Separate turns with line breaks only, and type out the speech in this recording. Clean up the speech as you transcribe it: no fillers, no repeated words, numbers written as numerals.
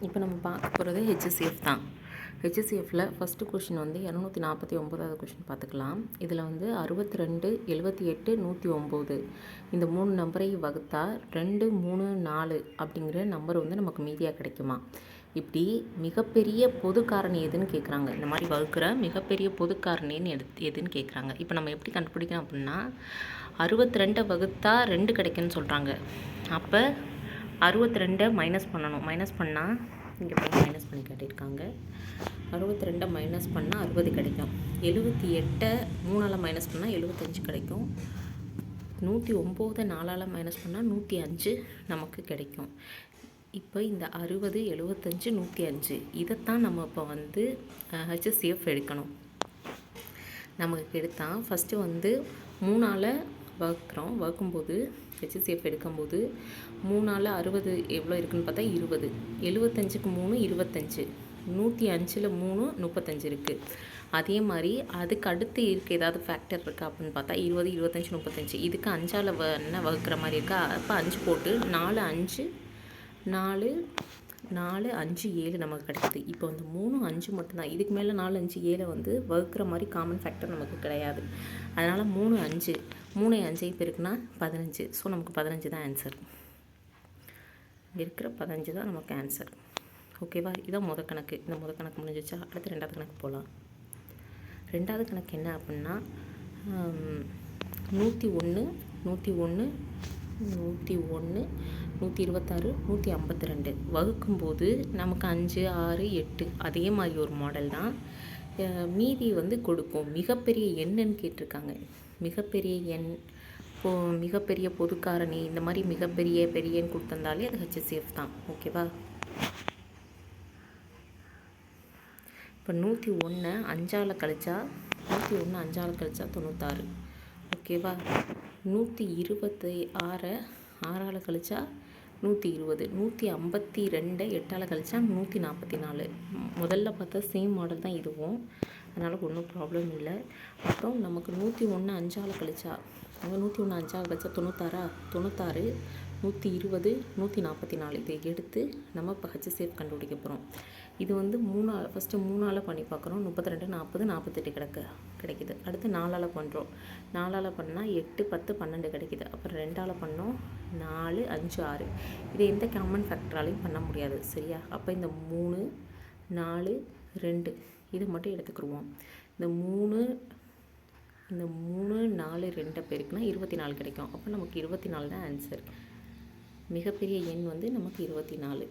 இப்போ நம்ம பார்க்க போகிறது ஹெச்சிஎஃப் தான். ஹெச்சிஎஃப்பில் ஃபஸ்ட்டு கொஷின் வந்து 249வது கொஷின் பார்த்துக்கலாம். இதில் வந்து 62, 78, 109 இந்த 3 நம்பரை வகுத்தா 2, 3, 4 அப்படிங்கிற நம்பர் வந்து நமக்கு மீதியாக கிடைக்குமா? இப்படி மிகப்பெரிய பொது காரணி எதுன்னு கேட்குறாங்க. இந்த மாதிரி வகுக்கிற மிகப்பெரிய பொது காரணின்னு எதுன்னு கேட்குறாங்க. இப்போ நம்ம எப்படி கண்டுபிடிக்கணும் அப்படின்னா 62 வகுத்தா 2 கிடைக்குன்னு சொல்கிறாங்க. அப்போ 62 மைனஸ் பண்ணணும். மைனஸ் பண்ணால் இங்கே போய் மைனஸ் பண்ணி காட்டியிருக்காங்க. 62 மைனஸ் பண்ணால் 60 கிடைக்கும். 78 3ஆல் மைனஸ் பண்ணால் 75 கிடைக்கும். 109 4ஆல் மைனஸ் பண்ணால் 105 நமக்கு கிடைக்கும். இப்போ இந்த 60, 75, 105 இதைத்தான் நம்ம இப்போ வந்து ஹெச்சிஎஃப் எடுக்கணும். நமக்கு எடுத்தால் ஃபஸ்ட்டு வந்து 3ஆல் வகுக்கிறோம். வகுக்கும்போது ஹெச்சிஎஃப் எடுக்கும்போது 3ஆல் 60 எவ்வளோ இருக்குதுன்னு பார்த்தா 20. 75க்கு 3 25. 105ல் 3 35 இருக்குது. அதே மாதிரி அதுக்கு அடுத்து இருக்குது ஏதாவது ஃபேக்டர் இருக்கா அப்படின்னு பார்த்தா 20, 25, 35. இதுக்கு 5ஆல் என்ன வகுக்கிற மாதிரி இருக்கா? அப்போ 5 போட்டு 4, 5 4 4 5 7 நமக்கு கிடைக்குது. இப்போ வந்து 3 5 மட்டும்தான். இதுக்கு மேலே 4 5 7 வந்து வகுக்கிற மாதிரி காமன் ஃபேக்டர் நமக்கு கிடையாது. அதனால் 3 5 3 5 பெருக்குனா 15. ஸோ நமக்கு 15 தான் ஆன்சர். இருக்கிற 15 தான் நமக்கு ஆன்சர். ஓகேவா? இதான் முதல் கணக்கு. இந்த முதல் கணக்கு முடிஞ்சிச்சா? அடுத்து ரெண்டாவது கணக்கு போகலாம். ரெண்டாவது கணக்கு என்ன அப்படின்னா 101 101 101 126 152 வகுக்கும்போது நமக்கு 5 6 8 அதே மாதிரி ஒரு மாடல் தான். மீதி வந்து கொடுக்கும். மிகப்பெரிய எண்ணுன்னு கேட்டிருக்காங்க. மிகப்பெரிய எண் மிகப்பெரிய பொது காரணி இந்த மாதிரி மிகப்பெரிய பெரிய எண் கொடுத்துருந்தாலே அது ஹெச்சிஎஃப் தான். ஓகேவா? இப்போ 101 5ஆல் கழிச்சா 101 5ஆல் கழிச்சா 96. ஓகேவா? 126 6ஆல் கழிச்சா 120. 152 8ஆல் கழிச்சா 144. முதல்ல பார்த்தா சேம் மாடல் தான் இதுவும். அதனால் ஒன்றும் ப்ராப்ளம் இல்லை. அப்புறம் நமக்கு 101 5ஆல் கழிச்சா 101 5ஆல் கழிச்சா 96 120 144. இதை எடுத்து நம்ம இப்போ ஹெச்சிஎஃப் கண்டுபிடிக்க போகிறோம். இது வந்து ஃபஸ்ட்டு 3ஆல் பண்ணி பார்க்குறோம். 32 40 48 கிடைக்குது. அடுத்து 4ஆல் பண்ணுறோம். 4ஆல் பண்ணால் 8 10 12 கிடைக்குது. அப்புறம் 2ஆல் பண்ணோம் 4 5 6. இதை எந்த காமன் ஃபேக்டராலையும் பண்ண முடியாது. சரியா? அப்போ இந்த 3 4 2 இது மட்டும் எடுத்துக்கிடுவோம். இந்த 3 4 2 பேருக்குனா 24 கிடைக்கும். அப்போ நமக்கு 24 தான் ஆன்சர். மிகப்பெரிய எண் வந்து நமக்கு 24.